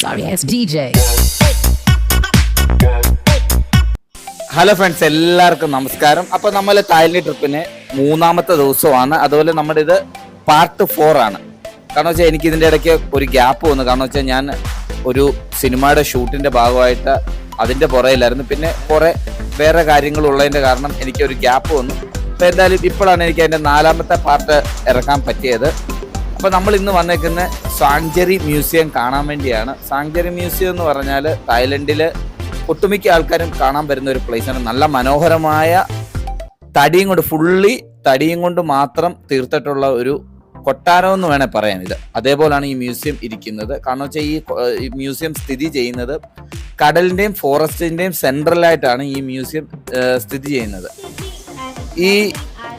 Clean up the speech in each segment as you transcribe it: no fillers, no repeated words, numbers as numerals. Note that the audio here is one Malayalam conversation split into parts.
Sorry ass DJ. Hello friends, എല്ലാവർക്കും നമസ്കാരം. അപ്പോൾ നമ്മൾ തായ്ലൻഡ് ട്രിപ്പിന് മൂന്നാമത്തെ ദിവസമാണ്. അതുപോലെ നമ്മുടെ ഇത് പാർട്ട് 4 ആണ്. കാരണം വെച്ചാൽ എനിക്ക് ഇതിൻ്റെ ഇടയ്ക്ക് ഒരു ഗ്യാപ്പ് വന്നു. കാരണം വെച്ചാൽ ഞാൻ ഒരു സിനിമയുടെ ഷൂട്ടിൻ്റെ ഭാഗമായിട്ട് അതിൻ്റെ പുറയിലായിരുന്നു. പിന്നെ കുറേ വേറെ കാര്യങ്ങളുള്ളതിൻ്റെ കാരണം എനിക്കൊരു ഗ്യാപ്പ് വന്നു. അപ്പോൾ എന്തായാലും ഇപ്പോഴാണ് എനിക്ക് അതിൻ്റെ 4ാമത്തെ പാർട്ട് ഇറക്കാൻ പറ്റിയത്. അപ്പോൾ നമ്മൾ ഇന്ന് വന്നേക്കുന്ന സാങ്ചറി മ്യൂസിയം കാണാൻ വേണ്ടിയാണ്. സാങ്ചറി മ്യൂസിയം എന്ന് പറഞ്ഞാൽ തായ്ലൻഡിൽ ഒട്ടുമിക്ക ആൾക്കാരും കാണാൻ വരുന്ന ഒരു പ്ലേസാണ്. നല്ല മനോഹരമായ ഫുള്ളി തടിയും കൊണ്ട് മാത്രം തീർത്തിട്ടുള്ള ഒരു കൊട്ടാരം എന്ന് വേണേൽ പറയാൻ ഇത്. അതേപോലെയാണ് ഈ മ്യൂസിയം ഇരിക്കുന്നത്. കാരണം വെച്ചാൽ ഈ മ്യൂസിയം സ്ഥിതി ചെയ്യുന്നത് കടലിൻ്റെയും ഫോറസ്റ്റിൻ്റെയും സെൻട്രലായിട്ടാണ് ഈ മ്യൂസിയം സ്ഥിതി ചെയ്യുന്നത്. ഈ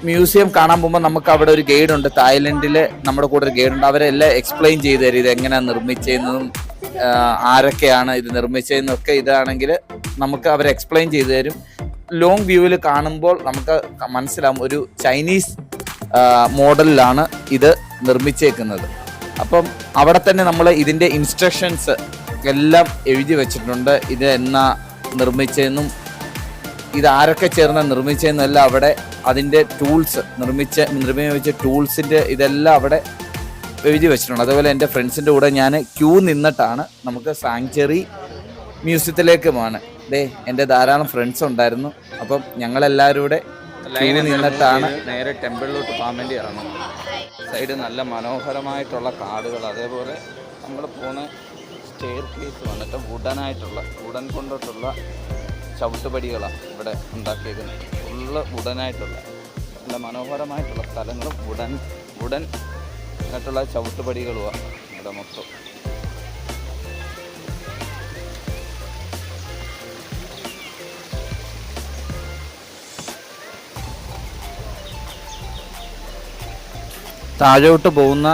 മ്യൂസിയം കാണാൻ പോകുമ്പോൾ നമുക്ക് അവിടെ ഒരു ഗൈഡുണ്ട്. തായ്ലൻഡിൽ നമ്മുടെ കൂടെ ഒരു ഗൈഡുണ്ട്. അവരെല്ലാം എക്സ്പ്ലെയിൻ ചെയ്ത് തരും ഇത് എങ്ങനെയാണ് നിർമ്മിച്ചതെന്നും ആരൊക്കെയാണ് ഇത് നിർമ്മിച്ചതെന്നൊക്കെ. ഇതാണെങ്കിൽ നമുക്ക് അവർ എക്സ്പ്ലെയിൻ ചെയ്തു തരും. ലോങ് വ്യൂവിൽ കാണുമ്പോൾ നമുക്ക് മനസ്സിലാവും ഒരു ചൈനീസ് മോഡലിലാണ് ഇത് നിർമ്മിച്ചേക്കുന്നത്. അപ്പം അവിടെ തന്നെ നമ്മൾ ഇതിൻ്റെ ഇൻസ്ട്രക്ഷൻസ് എല്ലാം എഴുതി വെച്ചിട്ടുണ്ട്. ഇത് എന്നാ നിർമ്മിച്ചതെന്നും ഇത് ആരൊക്കെ ചേർന്ന് നിർമ്മിച്ചതെന്നും എല്ലാം അവിടെ അതിൻ്റെ ടൂൾസ് നിർമ്മിച്ച ടൂൾസിൻ്റെ ഇതെല്ലാം അവിടെ എഴുതി വെച്ചിട്ടുണ്ട്. അതുപോലെ എൻ്റെ ഫ്രണ്ട്സിൻ്റെ കൂടെ ഞാൻ ക്യൂ നിന്നിട്ടാണ് നമുക്ക് സാങ്ചറി മ്യൂസിയത്തിലേക്ക് പോകാൻ. എൻ്റെ ധാരാളം ഫ്രണ്ട്സ് ഉണ്ടായിരുന്നു. അപ്പം ഞങ്ങളെല്ലാവരും കൂടെ ലൈനിൽ നിന്നിട്ടാണ് നേരെ ടെമ്പിളിലോട്ട് പോകാൻ വേണ്ടി ഇറങ്ങും. സൈഡ് നല്ല മനോഹരമായിട്ടുള്ള കാടുകൾ, അതേപോലെ നമ്മൾ പോകുന്ന സ്റ്റെയർ കേസ് വന്നിട്ട് വുഡൻ കൊണ്ടിട്ടുള്ള ചവിട്ടുപടികളാണ് ഇവിടെ ഉണ്ടാക്കിയേക്കുന്നത്. ഫുള്ള് വുഡനായിട്ടുള്ള നല്ല മനോഹരമായിട്ടുള്ള സ്ഥലങ്ങളും വുഡൻ ആയിട്ടുള്ള ചവിട്ടുപടികളുമാണ് ഇവിടെ മൊത്തം. താഴോട്ട് പോകുന്ന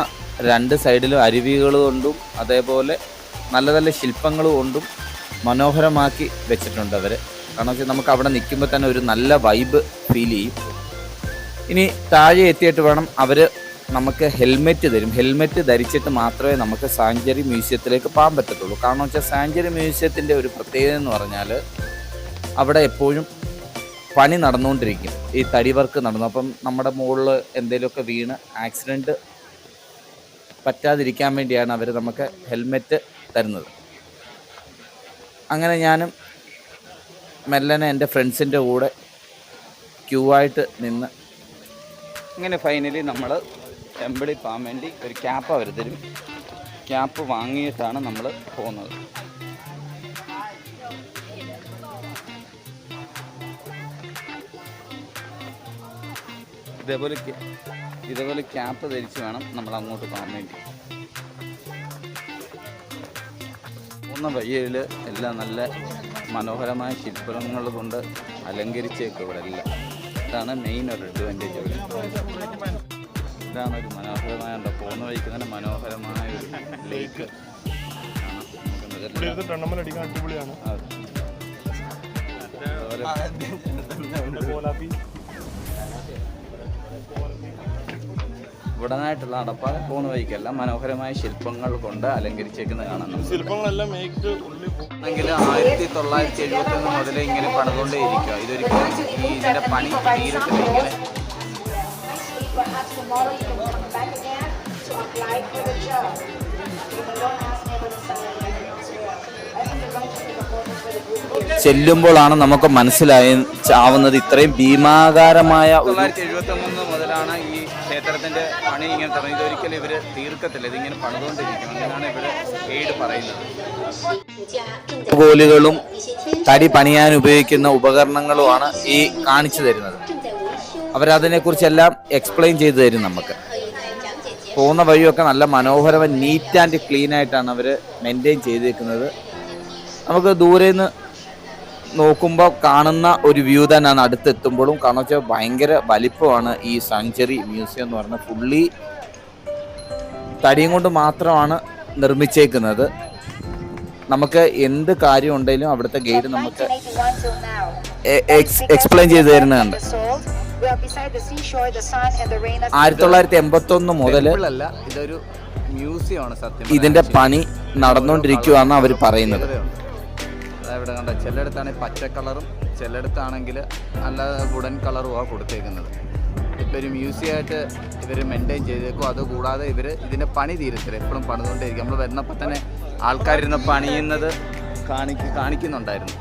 രണ്ട് സൈഡിലും അരുവികൾ കൊണ്ടും അതേപോലെ നല്ല നല്ല ശില്പങ്ങൾ കൊണ്ടും മനോഹരമാക്കി വെച്ചിട്ടുണ്ട് അവർ. കാരണം വെച്ചാൽ നമുക്ക് അവിടെ നിൽക്കുമ്പോൾ തന്നെ ഒരു നല്ല വൈബ് ഫീൽ ചെയ്യും. ഇനി താഴെ എത്തിയിട്ട് വേണം അവർ നമുക്ക് ഹെൽമെറ്റ് തരും. ഹെൽമെറ്റ് ധരിച്ചിട്ട് മാത്രമേ നമുക്ക് സാങ്ചറി മ്യൂസിയത്തിലേക്ക് പോകാൻ പറ്റത്തുള്ളൂ. കാരണം വെച്ചാൽ സാങ്ചറി മ്യൂസിയത്തിൻ്റെ ഒരു പ്രത്യേകത എന്ന് പറഞ്ഞാൽ അവിടെ എപ്പോഴും പണി നടന്നുകൊണ്ടിരിക്കും. ഈ തടി വർക്ക് നടന്നു. അപ്പം നമ്മുടെ മുകളിൽ എന്തെങ്കിലുമൊക്കെ വീണ് ആക്സിഡൻറ്റ് പറ്റാതിരിക്കാൻ വേണ്ടിയാണ് അവർ നമുക്ക് ഹെൽമെറ്റ് തരുന്നത്. അങ്ങനെ ഞാനും മെല്ലനെ എൻ്റെ ഫ്രണ്ട്സിൻ്റെ കൂടെ ക്യൂ ആയിട്ട് നിന്ന് ഇങ്ങനെ ഫൈനലി നമ്മൾ ടെമ്പിളിൽ പോകാൻ വേണ്ടി ഒരു ക്യാപ്പ് അവർ തരും. ക്യാപ്പ് വാങ്ങിയിട്ടാണ് നമ്മൾ പോകുന്നത്. ഇതേപോലെ ക്യാപ്പ് ധരിച്ച് വേണം നമ്മൾ അങ്ങോട്ട് പോകാൻ വേണ്ടി. പോകുന്ന വഴിയിൽ എല്ലാം നല്ല മനോഹരമായ ശില്പങ്ങൾ കൊണ്ട് അലങ്കരിച്ചേക്കും ഇവിടെ എല്ലാം. ഇതാണ് മെയിൻ ഒരു അഡ്വാൻറ്റേജ് ഇവിടെ. ഇതാണ് ഒരു മനോഹരമായ പോകുന്ന വഴിക്ക് തന്നെ മനോഹരമായ ഒരു ലേക്ക് ഉടനായിട്ടുള്ള അടപ്പാതെ പോകുന്ന വഴിക്കല്ല മനോഹരമായ ശില്പങ്ങൾ കൊണ്ട് അലങ്കരിച്ചേക്കുന്നത് കാണാം. ശില്പങ്ങളെല്ലാം ആണെങ്കിൽ 1971 മുതൽ ഇങ്ങനെ പണിതുകൊണ്ടേ ഇരിക്കുക. ഇതൊരിക്കലും ഇതിൻ്റെ പണി തീരത്തില്ല. ഇങ്ങനെ ചെല്ലുമ്പോഴാണ് നമുക്ക് മനസ്സിലാവുന്നത് ഇത്രയും ഭീമാകാരമായ 1973 മുതലാണ് ഈ ക്ഷേത്രത്തിൻ്റെ പണി ഇങ്ങനെ തുടങ്ങി. ഇതൊരിക്കലും ഇവർ തീർക്കത്തില്ല, ഇതിങ്ങനെ പണിതുകൊണ്ടിരിക്കും. അങ്ങനെയാണ് ഇവർ ഗൈഡ് പറയുന്നത്. കോലുകളും തടി പണിയാൻ ഉപയോഗിക്കുന്ന ഉപകരണങ്ങളുമാണ് ഈ കാണിച്ചു തരുന്നത്. അവരതിനെക്കുറിച്ചെല്ലാം എക്സ്പ്ലെയിൻ ചെയ്തു തരും നമുക്ക്. പോകുന്ന വഴിയൊക്കെ നല്ല മനോഹരമായ നീറ്റ് ആൻഡ് ക്ലീൻ ആയിട്ടാണ് അവർ മെയിൻറ്റെയിൻ ചെയ്തേക്കുന്നത്. നമുക്ക് ദൂരെ നിന്ന് നോക്കുമ്പോൾ കാണുന്ന ഒരു വ്യൂ തന്നെയാണ് അടുത്തെത്തുമ്പോഴും. കാരണം വെച്ചാൽ ഭയങ്കര വലിപ്പമാണ് ഈ സാങ്ചറി മ്യൂസിയം എന്ന് പറയുന്നത്. ഫുള്ളി തടിയും കൊണ്ട് മാത്രമാണ് നിർമ്മിച്ചേക്കുന്നത്. നമുക്ക് എന്ത് കാര്യം ഉണ്ടെങ്കിലും അവിടുത്തെ ഗൈഡ് നമുക്ക് എക്സ്പ്ലെയിൻ ചെയ്തു തരുന്നുണ്ട്. 1981 മുതൽ ഇതൊരു മ്യൂസിയമാണ് സത്യം. ഇതിന്റെ പണി നടന്നുകൊണ്ടിരിക്കുകയാണ് അവർ പറയുന്നത്. ഇവിടെ കണ്ട ചിലയിടത്താണെങ്കിൽ പച്ച കളറും ചിലയിടത്താണെങ്കിൽ അല്ലാതെ വുഡൻ കളറുമാണ് കൊടുത്തേക്കുന്നത്. ഇപ്പോൾ ഒരു മ്യൂസിയമായിട്ട് ഇവർ മെയിൻറ്റെയിൻ ചെയ്തേക്കും. അതുകൂടാതെ ഇവർ ഇതിൻ്റെ പണി തീരത്തില്ല, എപ്പോഴും പണിതുകൊണ്ടേയിരിക്കും. നമ്മൾ വരുന്നപ്പോൾ തന്നെ ആൾക്കാരിരുന്ന് പണിയുന്നത് കാണിക്കുന്നുണ്ടായിരുന്നു.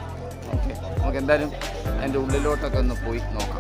ഓക്കെ, നമുക്ക് എന്തായാലും അതിൻ്റെ ഉള്ളിലോട്ടൊക്കെ ഒന്ന് പോയി നോക്കാം.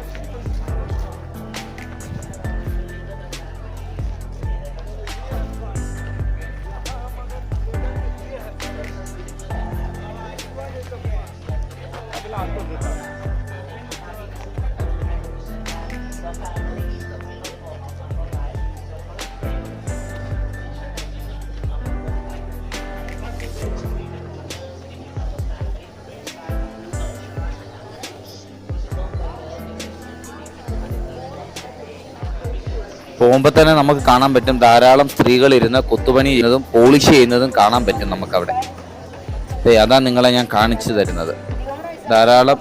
പോകുമ്പോൾ തന്നെ നമുക്ക് കാണാൻ പറ്റും ധാരാളം സ്ത്രീകൾ ഇരുന്ന് കൊത്തുപണി ചെയ്യുന്നതും പോളിഷ് ചെയ്യുന്നതും കാണാൻ പറ്റും നമുക്കവിടെ. അതാണ് നിങ്ങളെ ഞാൻ കാണിച്ചു തരുന്നത്. ധാരാളം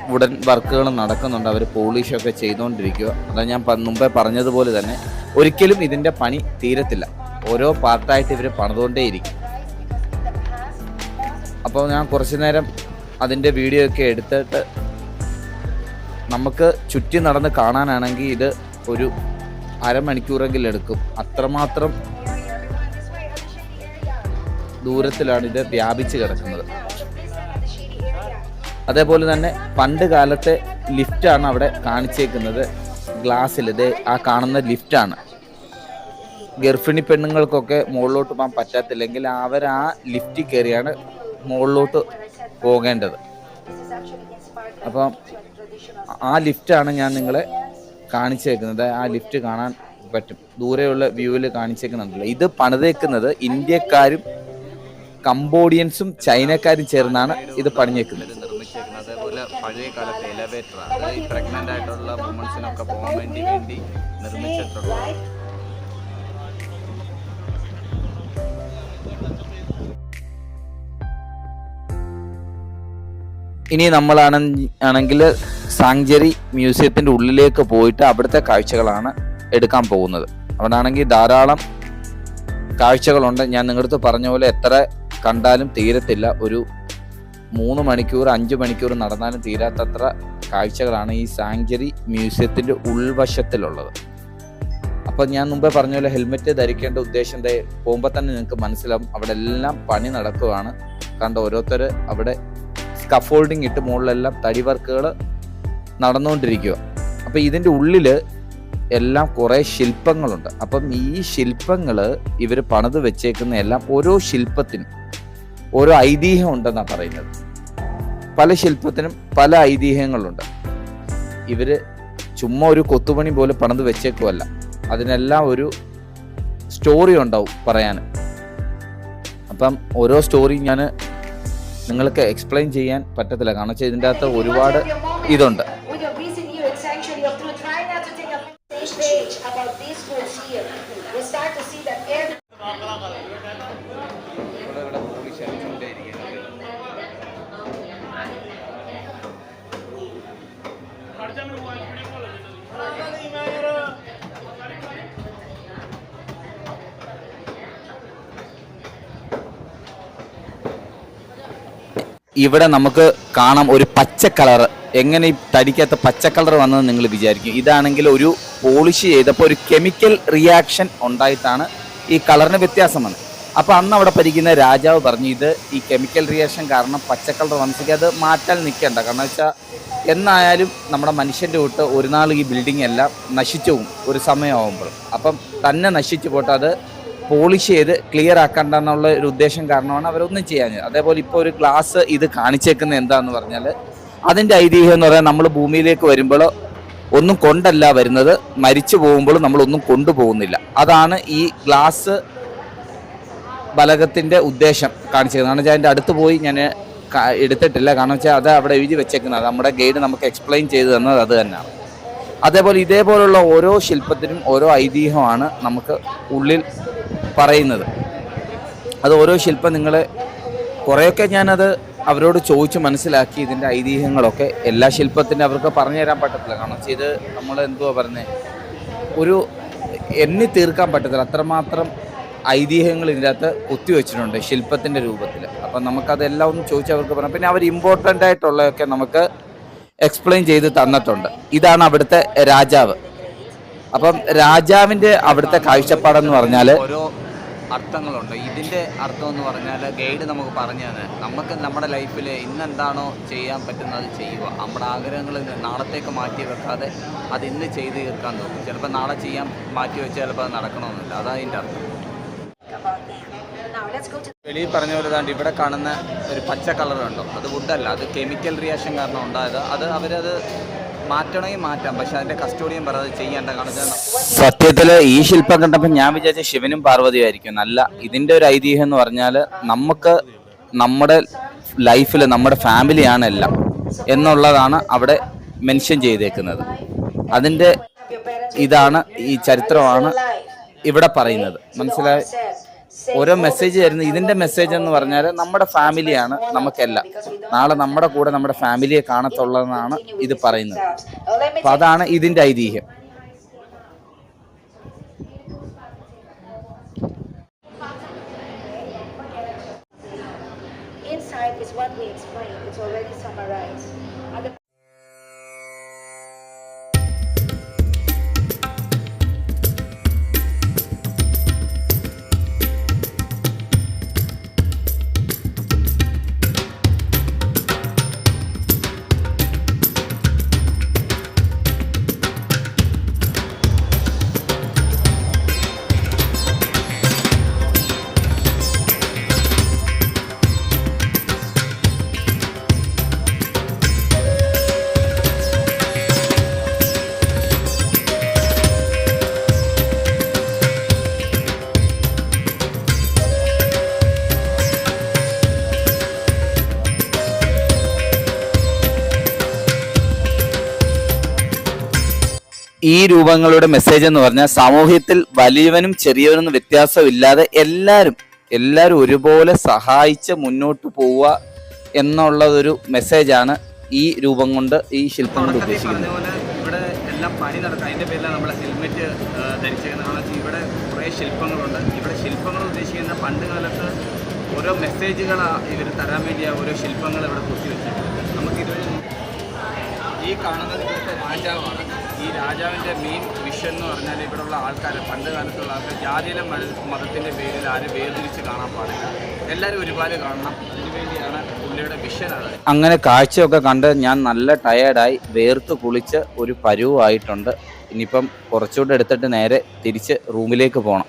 വുഡൻ വർക്കുകൾ നടക്കുന്നുണ്ട്. അവർ പോളിഷൊക്കെ ചെയ്തുകൊണ്ടിരിക്കുക. അതാ ഞാൻ മുമ്പേ പറഞ്ഞതുപോലെ തന്നെ ഒരിക്കലും ഇതിൻ്റെ പണി തീരത്തില്ല. ഓരോ പാർട്ടായിട്ട് ഇവർ പണിതുകൊണ്ടേയിരിക്കും. അപ്പോൾ ഞാൻ കുറച്ചു നേരം അതിൻ്റെ വീഡിയോ ഒക്കെ എടുത്തിട്ട് നമുക്ക് ചുറ്റി നടന്ന് കാണാനാണെങ്കിൽ ഇത് ഒരു അരമണിക്കൂറെങ്കിലും എടുക്കും. അത്രമാത്രം ദൂരത്തിലാണ് ഇത് വ്യാപിച്ച് കിടക്കുന്നത്. അതേപോലെ തന്നെ പണ്ട് കാലത്തെ ലിഫ്റ്റാണ് അവിടെ കാണിച്ചേക്കുന്നത്. ഗ്ലാസ്സിൽ ഇത് ആ കാണുന്ന ലിഫ്റ്റാണ്. ഗർഭിണി പെണ്ണുങ്ങൾക്കൊക്കെ മുകളിലോട്ട് പോകാൻ പറ്റാത്തില്ലെങ്കിൽ അവർ ആ ലിഫ്റ്റിൽ കയറിയാണ് മുകളിലോട്ട് പോകേണ്ടത്. അപ്പം ആ ലിഫ്റ്റാണ് ഞാൻ നിങ്ങളെ കാണിച്ചേക്കുന്നത്. ആ ലിഫ്റ്റ് കാണാൻ പറ്റും, ദൂരെയുള്ള വ്യൂവിൽ കാണിച്ചേക്കുന്നുണ്ടല്ലോ. ഇത് പണിതേക്കുന്നത് ഇന്ത്യക്കാരും കംബോഡിയൻസും ചൈനക്കാരും ചേർന്നാണ് ഇത് പണിഞ്ഞേക്കുന്നത്, നിർമ്മിച്ചേക്കുന്നത്. അതേപോലെ പഴയ കാലത്തെ എലവേറ്റർ, അത് ഈ പ്രഗ്നന്റ് ആയിട്ടുള്ള വുമൻസിനൊക്കെ പോകാൻ വേണ്ടി നിർമ്മിച്ചിട്ടുള്ള. ഇനി നമ്മളാണെങ്കിൽ സാങ്ച്വറി മ്യൂസിയത്തിൻ്റെ ഉള്ളിലേക്ക് പോയിട്ട് അവിടുത്തെ കാഴ്ചകളാണ് എടുക്കാൻ പോകുന്നത്. അവിടെ ആണെങ്കിൽ ധാരാളം കാഴ്ചകളുണ്ട്. ഞാൻ നിങ്ങളടുത്ത് പറഞ്ഞ പോലെ എത്ര കണ്ടാലും തീരത്തില്ല. ഒരു 3 മണിക്കൂർ 5 മണിക്കൂർ നടന്നാലും തീരാത്തത്ര കാഴ്ചകളാണ് ഈ സാങ്ച്വറി മ്യൂസിയത്തിൻ്റെ ഉൾവശത്തിലുള്ളത്. അപ്പം ഞാൻ മുമ്പേ പറഞ്ഞ പോലെ ഹെൽമെറ്റ് ധരിക്കേണ്ട ഉദ്ദേശം പോകുമ്പോൾ തന്നെ നിങ്ങൾക്ക് മനസ്സിലാവും. അവിടെ എല്ലാം പണി നടക്കുകയാണ്. കണ്ട ഓരോരുത്തർ അവിടെ സ്കഫോൾഡിങ് ഇട്ട് മുകളിലെല്ലാം തടി വർക്കുകൾ നടന്നുകൊണ്ടിരിക്കുക. അപ്പം ഇതിൻ്റെ ഉള്ളിൽ എല്ലാം കുറേ ശില്പങ്ങളുണ്ട്. അപ്പം ഈ ശില്പങ്ങൾ ഇവർ പണിത് വെച്ചേക്കുന്ന എല്ലാം ഓരോ ശില്പത്തിനും ഓരോ ഐതിഹ്യം ഉണ്ടെന്നാണ് പറയുന്നത്. പല ശില്പത്തിനും പല ഐതിഹ്യങ്ങളുണ്ട്. ഇവർ ചുമ്മാ ഒരു കൊത്തുപണി പോലെ പണിത് വെച്ചേക്കുമല്ല, അതിനെല്ലാം ഒരു സ്റ്റോറി ഉണ്ടാവും പറയാൻ. അപ്പം ഓരോ സ്റ്റോറി ഞാൻ നിങ്ങൾക്ക് എക്സ്പ്ലെയിൻ ചെയ്യാൻ പറ്റത്തില്ല, കാരണം വെച്ചാൽ ഇതിൻ്റെ അകത്ത് ഒരുപാട് ഇതുണ്ട്. ഇവിടെ നമുക്ക് കാണാം ഒരു പച്ച കളർ. എങ്ങനെ ഈ തടിക്കകത്ത് പച്ച കളർ വന്നത് നിങ്ങൾ വിചാരിക്കും. ഇതാണെങ്കിൽ ഒരു പോളിഷ് ചെയ്തപ്പോൾ ഒരു കെമിക്കൽ റിയാക്ഷൻ ഉണ്ടായിട്ടാണ് ഈ കളറിന് വ്യത്യാസം വന്നത്. അപ്പോൾ അന്ന് അവിടെ ഭരിക്കുന്ന രാജാവ് പറഞ്ഞു ഇത് ഈ കെമിക്കൽ റിയാക്ഷൻ കാരണം പച്ച കളർ വന്നിട്ട് അത് മാറ്റാൻ നിൽക്കേണ്ട, കാരണം വെച്ചാൽ എന്നായാലും നമ്മുടെ മനുഷ്യൻ്റെ വിട്ട് ഒരു നാൾ ഈ ബിൽഡിംഗ് എല്ലാം നശിച്ചു പോകും ഒരു സമയമാകുമ്പോൾ. അപ്പം തന്നെ നശിച്ചു പോയിട്ട് അത് പോളിഷ് ചെയ്ത് ക്ലിയർ ആക്കണ്ടെന്നുള്ള ഒരു ഉദ്ദേശം കാരണമാണ് അവരൊന്നും ചെയ്യാഞ്ഞത്. അതേപോലെ ഇപ്പോൾ ഒരു ഗ്ലാസ് ഇത് കാണിച്ചേക്കുന്നത് എന്താണെന്ന് പറഞ്ഞാൽ അതിൻ്റെ ഐതിഹ്യം എന്ന് പറയാൻ നമ്മൾ ഭൂമിയിലേക്ക് വരുമ്പോൾ ഒന്നും കൊണ്ടല്ല വരുന്നത്, മരിച്ചു പോകുമ്പോൾ നമ്മളൊന്നും കൊണ്ടുപോകുന്നില്ല. അതാണ് ഈ ഗ്ലാസ് ബലകത്തിൻ്റെ ഉദ്ദേശം കാണിച്ചത്. കാരണം വെച്ചാൽ അതിൻ്റെ അടുത്ത് പോയി ഞാൻ എടുത്തിട്ടില്ല, കാരണം വെച്ചാൽ അത് അവിടെ എഴുതി വെച്ചേക്കുന്നത് നമ്മുടെ ഗൈഡ് നമുക്ക് എക്സ്പ്ലെയിൻ ചെയ്തു തന്നത് അത് തന്നെയാണ്. അതേപോലെ ഇതേപോലുള്ള ഓരോ ശില്പത്തിനും ഓരോ ഐതിഹ്യമാണ് നമുക്ക് ഉള്ളിൽ പറയുന്നത്. അത് ഓരോ ശില്പം നിങ്ങൾ കുറേയൊക്കെ ഞാനത് അവരോട് ചോദിച്ച് മനസ്സിലാക്കി. ഇതിൻ്റെ ഐതിഹ്യങ്ങളൊക്കെ എല്ലാ ശില്പത്തിൻ്റെ അവർക്ക് പറഞ്ഞു തരാൻ പറ്റത്തില്ല, കാരണം വെച്ചാൽ ഇത് നമ്മൾ എന്തുവാ പറഞ്ഞത് ഒരു എണ്ണി തീർക്കാൻ പറ്റത്തില്ല, അത്രമാത്രം ഐതിഹ്യങ്ങൾ ഇതിനകത്ത് കുത്തിവെച്ചിട്ടുണ്ട് ശില്പത്തിൻ്റെ രൂപത്തിൽ. അപ്പം നമുക്കതെല്ലാം ഒന്ന് ചോദിച്ച് അവർക്ക് പറയാം. പിന്നെ അവർ ഇമ്പോർട്ടൻ്റ് ആയിട്ടുള്ളതൊക്കെ നമുക്ക് എക്സ്പ്ലെയിൻ ചെയ്ത് തന്നിട്ടുണ്ട്. ഇതാണ് അവിടുത്തെ രാജാവ്. അപ്പം രാജാവിൻ്റെ അവിടുത്തെ കാഴ്ചപ്പാടെന്ന് പറഞ്ഞാൽ ഓരോ അർത്ഥങ്ങളുണ്ട്. ഇതിൻ്റെ അർത്ഥം എന്ന് പറഞ്ഞാൽ ഗൈഡ് നമുക്ക് പറഞ്ഞു തന്നെ, നമുക്ക് നമ്മുടെ ലൈഫിൽ ഇന്നെന്താണോ ചെയ്യാൻ പറ്റുന്നത് ചെയ്യുക. നമ്മുടെ ആഗ്രഹങ്ങൾ നാളത്തേക്ക് മാറ്റി വെക്കാതെ അത് ഇന്ന് ചെയ്ത് തീർക്കാൻ നോക്കും. ചിലപ്പോൾ നാളെ ചെയ്യാൻ മാറ്റി വെച്ചാൽ ചിലപ്പോൾ അത് നടക്കണമെന്നില്ല. അതാണ് അതിൻ്റെ അർത്ഥം. വെളിയിൽ പറഞ്ഞ പോലെ താണ്ട് ഇവിടെ കാണുന്ന ഒരു പച്ച കളറുണ്ടോ, അത് വുഡല്ല, അത് കെമിക്കൽ റിയാക്ഷൻ കാരണം ഉണ്ടായത്. അത് അവരത് മാറ്റണമെങ്കിൽ മാറ്റാം, പക്ഷെ അതിന്റെ കസ്റ്റോഡിയൻ പറയാതെ ചെയ്യേണ്ട കാണിച്ചാൽ. സത്യത്തിൽ ഈ ശില്പം കണ്ടപ്പോൾ ഞാൻ വിചാരിച്ച ശിവനും പാർവതിയും ആയിരിക്കും. നല്ല ഇതിന്റെ ഒരു ഐതിഹ്യം എന്ന് പറഞ്ഞാൽ നമുക്ക് നമ്മുടെ ലൈഫിൽ നമ്മുടെ ഫാമിലിയാണ് എല്ലാം എന്നുള്ളതാണ് അവിടെ മെൻഷൻ ചെയ്തേക്കുന്നത്. അതിന്റെ ഇതാണ് ഈ ചരിത്രമാണ് ഇവിടെ പറയുന്നത്. മനസ്സിലായി? ഓരോ മെസ്സേജ് തരുന്നത്. ഇതിന്റെ മെസ്സേജ് എന്ന് പറഞ്ഞാൽ നമ്മുടെ ഫാമിലിയാണ് നമുക്കെല്ലാം. നാളെ നമ്മുടെ കൂടെ നമ്മുടെ ഫാമിലിയെ കാണത്തുള്ളതെന്നാണ് ഇത് പറയുന്നത്. അപ്പൊ അതാണ് ഇതിന്റെ ഐതിഹ്യം. ഈ രൂപങ്ങളുടെ മെസ്സേജ് എന്ന് പറഞ്ഞാൽ സമൂഹത്തിൽ വലിയവനും ചെറിയവനും വ്യത്യാസമില്ലാതെ എല്ലാവരും ഒരുപോലെ സഹായിച്ച് മുന്നോട്ട് പോവുക എന്നുള്ളതൊരു മെസ്സേജാണ് ഈ രൂപം കൊണ്ട്, ഈ ശില്പം കൊണ്ട് ഉദ്ദേശിക്കുന്നത്. ഇവിടെ എല്ലാം പണി നടക്കുക, അതിൻ്റെ പേരിലാണ് നമ്മൾ ഹെൽമെറ്റ് ധരിച്ചിരിക്കുന്നത്. ഇവിടെ കുറേ ശില്പങ്ങളുണ്ട്. ഇവിടെ ശില്പങ്ങൾ ഉദ്ദേശിക്കുന്ന പണ്ട് കാലത്ത് ഓരോ മെസ്സേജുകളാണ് ഇവർ തരാൻ വേണ്ടി ഓരോ ശില്പങ്ങൾ ഇവിടെ കുത്തിവെച്ചിട്ടുണ്ട്. നമുക്കിതുവരെ ഈ കാണുന്നത് ഇവിടുത്തെ രാജാവാണ്. ഈ രാജാവിൻ്റെ മെയിൻ വിഷൻ എന്ന് പറഞ്ഞാൽ ഇവിടെയുള്ള ആൾക്കാർ, പണ്ട് കാലത്തുള്ള ആൾക്കാർ ജാതിയിലെ മതത്തിൻ്റെ പേരിൽ ആരും വേർതിരിച്ച് കാണാൻ പാടില്ല, എല്ലാവരും ഒരുപാട് കാണണം. അതിനുവേണ്ടിയാണ് പുള്ളിയുടെ വിഷൻ. അത് അങ്ങനെ കാഴ്ചയൊക്കെ കണ്ട് ഞാൻ നല്ല ടയേർഡായി, വേർത്ത് കുളിച്ച് ഒരു പരുവായിട്ടുണ്ട്. ഇനിയിപ്പം കുറച്ചുകൂടെ എടുത്തിട്ട് നേരെ തിരിച്ച് റൂമിലേക്ക് പോകണം.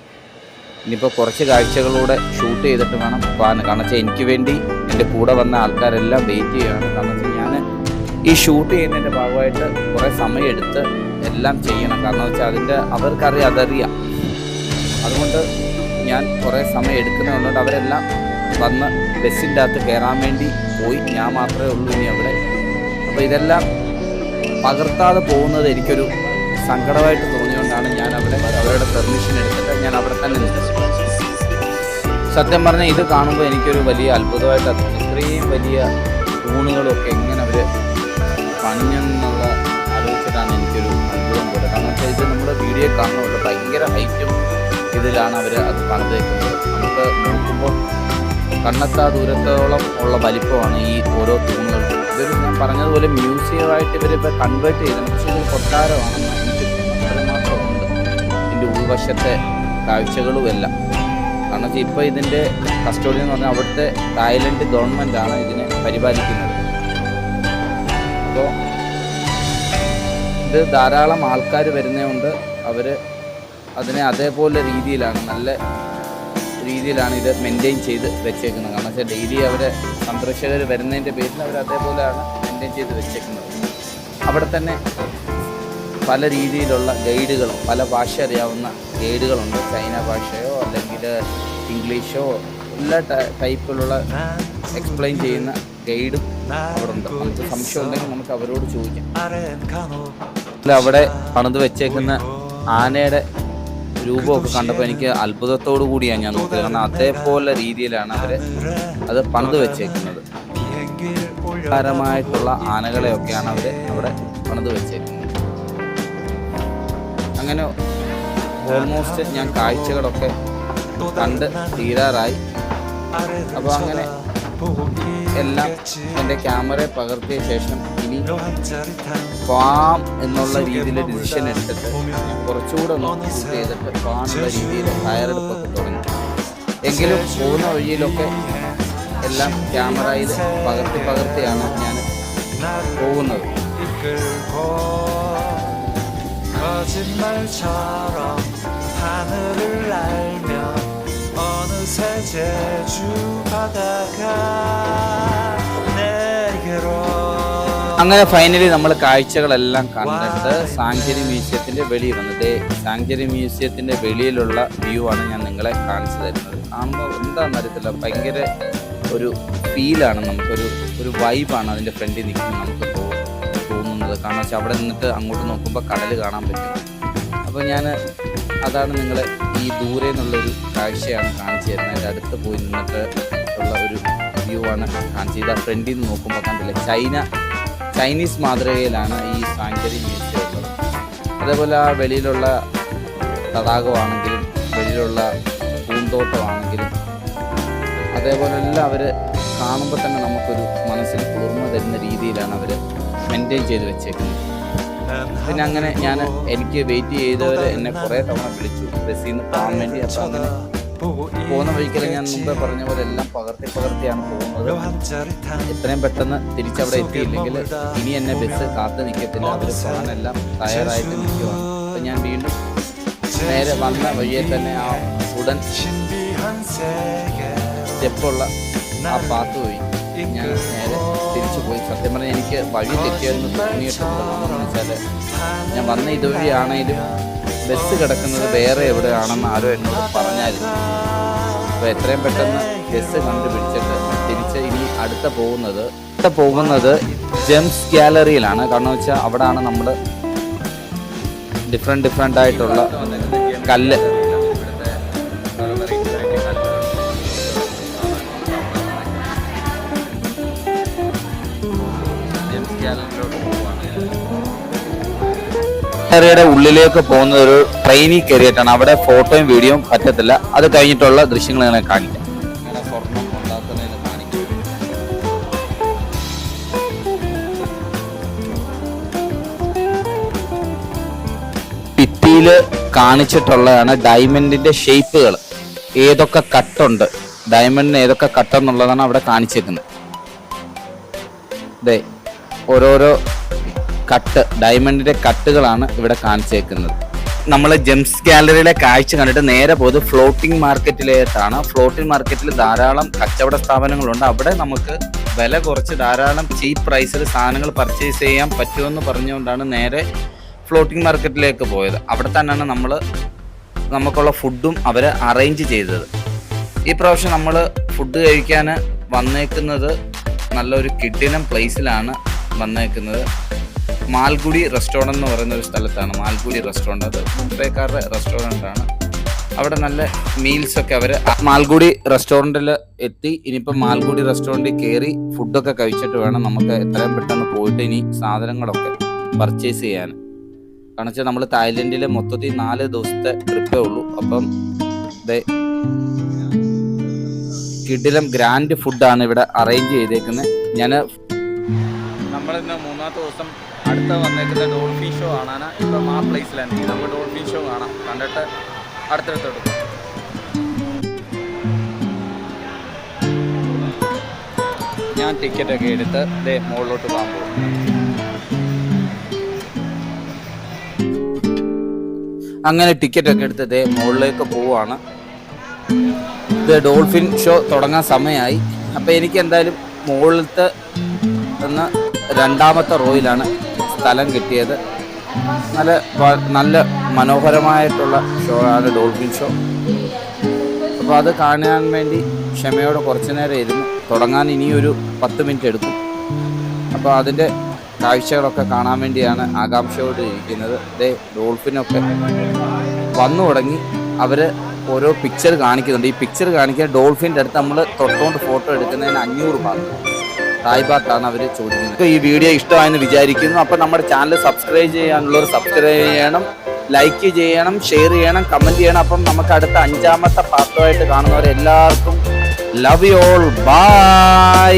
ഇനിയിപ്പോൾ കുറച്ച് കാഴ്ചകളൂടെ ഷൂട്ട് ചെയ്തിട്ട് വേണം പോകാൻ. കാരണം വെച്ചാൽ എനിക്ക് വേണ്ടി എൻ്റെ കൂടെ വന്ന ആൾക്കാരെല്ലാം വെയിറ്റ് ചെയ്യുകയാണ്. കാരണം വെച്ചാൽ ഞാൻ ഈ ഷൂട്ട് ചെയ്യുന്നതിൻ്റെ ഭാഗമായിട്ട് കുറേ സമയം എടുത്ത് എല്ലാം ചെയ്യണം. കാരണം വെച്ചാൽ അതറിയാം. അതുകൊണ്ട് ഞാൻ കുറേ സമയം എടുക്കുന്നതുകൊണ്ട് അവരെല്ലാം വന്ന് ബസ്സിൻ്റെ അകത്ത് കയറാൻ വേണ്ടി പോയി. ഞാൻ മാത്രമേ ഉള്ളൂ ഇനി അവിടെ. അപ്പോൾ ഇതെല്ലാം പകർത്താതെ പോകുന്നത് എനിക്കൊരു സങ്കടമായിട്ട് തോന്നിയുകൊണ്ടാണ് ഞാൻ അവരുടെ പെർമിഷൻ എടുത്തിട്ട് ഞാൻ അവിടെ തന്നെ നിന്നു. സത്യം പറഞ്ഞാൽ ഇത് കാണുമ്പോൾ എനിക്കൊരു വലിയ അത്ഭുതമായിട്ട്, ഇത്രയും വലിയ തൂണുകളൊക്കെ എങ്ങനെ അവർ പണിഞ്ഞെന്നുള്ള ആലോചിച്ചിട്ടാണ് എനിക്കൊരു അത്ഭുതം പോലെ. കാരണം വെച്ചാൽ ഇത് നമ്മുടെ വീഡിയോ കാണുന്നുള്ളൂ, ഭയങ്കര ഹൈറ്റും ഇതിലാണ് അവർ അത് പണിതേക്കുന്നത്. നമുക്ക് നോക്കുമ്പോൾ കണ്ണെത്താ ദൂരത്തോളം ഉള്ള വലിപ്പമാണ് ഈ ഓരോ തൂണുകൾക്കും. ഇതൊരു ഞാൻ പറഞ്ഞതുപോലെ മ്യൂസിയമായിട്ട് ഇവരിപ്പോൾ കൺവേർട്ട് ചെയ്തിട്ടുണ്ട്. പക്ഷേ ഇതൊരു കൊട്ടാരമാണെന്ന് എനിക്ക് അത്രമാത്രമുണ്ട് ഇതിൻ്റെ ഉൾവശത്തെ കാഴ്ചകളും എല്ലാം. കാരണം വെച്ചാൽ ഇപ്പോൾ ഇതിൻ്റെ കസ്റ്റോഡിയൻ എന്ന് പറഞ്ഞാൽ അവിടുത്തെ തായ്ലൻഡ് ഗവൺമെൻറ്റാണ് ഇതിനെ പരിപാലിക്കുന്നത്. അപ്പോൾ ഇത് ധാരാളം ആൾക്കാർ വരുന്നതുകൊണ്ട് അവർ അതിനെ അതേപോലെ രീതിയിലാണ്, നല്ല രീതിയിലാണ് ഇത് മെയിൻറ്റെയിൻ ചെയ്ത് വെച്ചേക്കുന്നത്. കാരണം വെച്ചാൽ ഡെയിലി അവരെ സന്ദർശകർ വരുന്നതിൻ്റെ പേരിൽ അവർ അതേപോലെയാണ് മെയിൻറ്റെയിൻ ചെയ്ത് വെച്ചേക്കുന്നത്. അവിടെ തന്നെ പല രീതിയിലുള്ള ഗൈഡുകളും, പല ഭാഷ അറിയാവുന്ന ഗൈഡുകളുണ്ട്. ചൈന ഭാഷയോ അല്ലെങ്കിൽ ഇംഗ്ലീഷോ എല്ലാ ടൈപ്പിലുള്ള എക്സ്പ്ലെയിൻ ചെയ്യുന്ന ഗൈഡും അവിടെ ഉണ്ട്. നമുക്ക് സംശയം ഉണ്ടെങ്കിൽ നമുക്ക് അവരോട് ചോദിക്കാം. അവിടെ പണിത് വെച്ചേക്കുന്ന ആനയുടെ രൂപമൊക്കെ കണ്ടപ്പോൾ എനിക്ക് അത്ഭുതത്തോടു കൂടിയാണ് ഞാൻ നോക്കിയത്. കാരണം അതേപോലെ രീതിയിലാണ് അവർ അത് പണിത് വെച്ചേക്കുന്നത്. ായിട്ടുള്ള ആനകളെയൊക്കെയാണ് അവർ അവിടെ പണിത് വെച്ചേക്കുന്നത്. അങ്ങനെ ഓൾമോസ്റ്റ് ഞാൻ കാഴ്ചകളൊക്കെ കണ്ട് തീരാറായി. അപ്പോൾ അങ്ങനെ എല്ലാം എൻ്റെ ക്യാമറയെ പകർത്തിയ ശേഷം ഇനി ഫാം എന്നുള്ള രീതിയിൽ ഡിസിഷൻ എടുത്തിട്ട് കുറച്ചുകൂടെ ഒന്ന് ഷൂട്ട് ചെയ്തിട്ട് ഫാം എന്നുള്ള രീതിയിൽ തയ്യാറെടുപ്പൊക്കെ തുടങ്ങി. എങ്കിലും പോകുന്ന വഴിയിലൊക്കെ എല്ലാം ക്യാമറയിൽ പകർത്തിയാണ് ഞാൻ പോകുന്നത്. അങ്ങനെ ഫൈനലി നമ്മൾ കാഴ്ചകളെല്ലാം കണ്ടിട്ട് സാങ്ച്വറി മ്യൂസിയത്തിൻ്റെ വെളിയിൽ വന്നത്. സാങ്ച്വറി മ്യൂസിയത്തിൻ്റെ വെളിയിലുള്ള വ്യൂ ആണ് ഞാൻ നിങ്ങളെ കാണിച്ചു തരുന്നത്. കാണുമ്പോൾ എന്താണെന്ന് അറിയത്തില്ല, ഭയങ്കര ഒരു ഫീലാണ്, നമുക്കൊരു വൈബാണ് അതിൻ്റെ ഫ്രണ്ടിൽ നിൽക്കുമ്പോൾ നമുക്ക് തോന്നുന്നത്. കാരണം വെച്ചാൽ അവിടെ നിന്നിട്ട് അങ്ങോട്ട് നോക്കുമ്പോൾ കടൽ കാണാൻ പറ്റും. അപ്പോൾ ഞാൻ അതാണ് നിങ്ങളെ ഈ ദൂരെ നിന്നുള്ളൊരു കാഴ്ചയാണ് കാണിച്ചു തരുന്നത്. അതിൻ്റെ അടുത്ത് പോയി നിന്നിട്ട് ഉള്ള ഒരു വ്യൂ ആണ് കാണിച്ചു. ഇത് ആ ഫ്രണ്ടിൽ നിന്ന് നോക്കുമ്പോൾ കണ്ടില്ലേ, ചൈനീസ് മാതൃകയിലാണ് ഈ സാങ്ച്വറി മ്യൂസിയം ഉള്ളത്. അതേപോലെ ആ വെളിയിലുള്ള തടാകമാണെങ്കിലും വെളിയിലുള്ള പൂന്തോട്ടമാണെങ്കിലും അതേപോലെ എല്ലാം അവർ കാണുമ്പോൾ തന്നെ നമുക്കൊരു മനസ്സിന് കുളിർമ തരുന്ന രീതിയിലാണ് അവർ മെയിൻറ്റെയിൻ ചെയ്ത് വെച്ചേക്കുന്നത്. പിന്നെ അങ്ങനെ എനിക്ക് വെയിറ്റ് ചെയ്തവർ എന്നെ കുറേ തവണ വിളിച്ചു ബസ്സിൽ നിന്ന് പോകാൻ വേണ്ടി. അപ്പോൾ അങ്ങനെ പോകുന്ന വഴിക്കെല്ലാം ഞാൻ മുമ്പേ പറഞ്ഞ പോലെ എല്ലാം പകർത്തിയാണ് പോകുന്നത്. എത്രയും പെട്ടെന്ന് തിരിച്ചവിടെ എത്തിയില്ലെങ്കിൽ ഇനി എന്നെ ബസ് കാത്തു നിൽക്കത്തില്ല. അവർ പോകാനെല്ലാം തയ്യാറായിട്ട് നിൽക്കുവാണ്. അപ്പം ഞാൻ വീണ്ടും നേരെ വന്ന വഴിയെ തന്നെ ആ ഉടൻ സ്റ്റെപ്പുള്ള ആ പാത്ത് പോയി ഞാൻ നേരെ തിരിച്ചു പോയി. സത്യം പറഞ്ഞാൽ എനിക്ക് വഴി തെറ്റിയെന്ന് തോന്നിയിട്ടുണ്ടെന്ന് വെച്ചാൽ ഞാൻ വന്ന ഇതുവഴിയാണെങ്കിലും ബസ് കിടക്കുന്നത് വേറെ എവിടെയാണെന്ന് ആരോ എന്നോട് പറഞ്ഞായിരുന്നു. അപ്പോൾ എത്രയും പെട്ടെന്ന് ബസ് കണ്ടുപിടിച്ചിട്ട് തിരിച്ച് ഇനി അടുത്ത പോകുന്നത് ജെംസ് ഗാലറിയിലാണ്. കാരണം വെച്ചാൽ അവിടെയാണ് നമ്മൾ ഡിഫറെൻ്റ് ആയിട്ടുള്ള കല്ല് ഗാലറിയുടെ ഉള്ളിലേക്ക് പോകുന്ന ഒരു ട്രെയിനിൽ കയറിയിട്ടാണ്. അവിടെ ഫോട്ടോയും വീഡിയോയും പറ്റത്തില്ല. അത് കഴിഞ്ഞിട്ടുള്ള ദൃശ്യങ്ങൾ ഞാൻ കാണിക്കാം. സ്വർണം ഉണ്ടാക്കുന്നതിന് കാണിക്കും. ഭിത്തിയിൽ കാണിച്ചിട്ടുള്ളതാണ് ഡയമണ്ടിന്റെ ഷേപ്പുകൾ, ഏതൊക്കെ കട്ടുണ്ട്, ഡയമണ്ടിന് ഏതൊക്കെ കട്ടെന്നുള്ളതാണ് അവിടെ കാണിച്ചേക്കുന്നത്. അതെ, ഓരോരോ കട്ട്, ഡയമണ്ടിന്റെ കട്ടുകളാണ് ഇവിടെ കാണിച്ചേക്കുന്നത്. നമ്മൾ ജെംസ് ഗാലറിയിലെ കാഴ്ച കണ്ടിട്ട് നേരെ പോയത് ഫ്ലോട്ടിംഗ് മാർക്കറ്റിലേക്കാണ്. ഫ്ലോട്ടിംഗ് മാർക്കറ്റിൽ ധാരാളം കച്ചവട സ്ഥാപനങ്ങളുണ്ട്. അവിടെ നമുക്ക് വില കുറച്ച് ധാരാളം ചീപ്പ് പ്രൈസിൽ സാധനങ്ങൾ പർച്ചേസ് ചെയ്യാൻ പറ്റുമെന്ന് പറഞ്ഞുകൊണ്ടാണ് നേരെ ഫ്ലോട്ടിംഗ് മാർക്കറ്റിലേക്ക് പോയത്. അവിടെ തന്നെയാണ് നമുക്കുള്ള ഫുഡും അവർ അറേഞ്ച് ചെയ്തത്. ഈ പ്രാവശ്യം നമ്മൾ ഫുഡ് കഴിക്കാൻ വന്നേക്കുന്നത് നല്ലൊരു കിഡിലൻ പ്ലേസിലാണ് വന്നേക്കുന്നത്. മാൽഗുഡി റെസ്റ്റോറൻറ്റ് എന്ന് പറയുന്ന ഒരു സ്ഥലത്താണ്. മാൽഗുഡി റെസ്റ്റോറൻറ്റ്, അത് മുംബൈക്കാരുടെ റെസ്റ്റോറൻറ്റാണ്. അവിടെ നല്ല മീൽസൊക്കെ അവർ മാൽഗുഡി റെസ്റ്റോറൻറ്റിൽ എത്തി. ഇനിയിപ്പോൾ മാൽഗുഡി റെസ്റ്റോറൻറ്റിൽ കയറി ഫുഡൊക്കെ കഴിച്ചിട്ട് വേണം നമുക്ക് എത്രയും പെട്ടെന്ന് പോയിട്ട് ഇനി സാധനങ്ങളൊക്കെ പർച്ചേസ് ചെയ്യാൻ. കാരണം വെച്ചാൽ നമ്മൾ തായ്ലൻഡിൽ മൊത്തത്തിൽ 4 ദിവസത്തെ ട്രിപ്പേ ഉള്ളൂ. അപ്പം കിഡിലം ഗ്രാൻഡ് ഫുഡാണ് ഇവിടെ അറേഞ്ച് ചെയ്തേക്കുന്നത്. നമ്മളിന്ന് 3ാമത്തെ ദിവസം അടുത്ത വന്നേക്കുന്ന ഡോൾഫിൻ ഷോ കാണാൻ ഇപ്പം ആ പ്ലേസിലാണ്. നമുക്ക് ഡോൾഫിൻ ഷോ കാണാം, കണ്ടിട്ട് അടുത്തടുത്തെടുക്കും. ഞാൻ ടിക്കറ്റൊക്കെ എടുത്ത് മുകളിലോട്ട് പോകാൻ പോകും. അങ്ങനെ ടിക്കറ്റൊക്കെ എടുത്ത് മുകളിലേക്ക് പോവുകയാണ്. ഡോൾഫിൻ ഷോ തുടങ്ങാൻ സമയമായി. അപ്പോൾ എനിക്ക് എന്തായാലും മുകളിലത്തെ 2ാമത്തെ റോയിലാണ് സ്ഥലം കിട്ടിയത്. നല്ല മനോഹരമായിട്ടുള്ള ഷോ ആണ് ഡോൾഫിൻ ഷോ. അപ്പോൾ അത് കാണാൻ വേണ്ടി ക്ഷമയോടെ കുറച്ച് നേരം ഇരുന്നു. തുടങ്ങാൻ ഇനിയൊരു 10 മിനിറ്റ് എടുക്കും. അപ്പോൾ അതിൻ്റെ കാഴ്ചകളൊക്കെ കാണാൻ വേണ്ടിയാണ് ആകാംക്ഷയോടെ ഇരിക്കുന്നത്. ഡോൾഫിനൊക്കെ വന്നു തുടങ്ങി. അവർ ഓരോ പിക്ചർ കാണിക്കുന്നുണ്ട്. ഈ പിക്ചർ കാണിക്കാൻ ഡോൾഫിൻ്റെ അടുത്ത് നമ്മൾ തൊട്ടുകൊണ്ട് ഫോട്ടോ എടുക്കുന്നതിന് 500 ബാത്ത്, തായ് ബാത്താണ് അവർ ചോദിക്കുന്നത്. ഈ വീഡിയോ ഇഷ്ടമായെന്ന് വിചാരിക്കുന്നു. അപ്പോൾ നമ്മുടെ ചാനൽ സബ്സ്ക്രൈബ് ചെയ്യാനുള്ളവർ സബ്സ്ക്രൈബ് ചെയ്യണം, ലൈക്ക് ചെയ്യണം, ഷെയർ ചെയ്യണം, കമന്റ് ചെയ്യണം. അപ്പം നമുക്ക് അടുത്ത 5ാമത്തെ പാർട്ടുമായിട്ട് കാണുന്നവരെല്ലാവർക്കും ലവ് യു ഓൾ, ബൈ.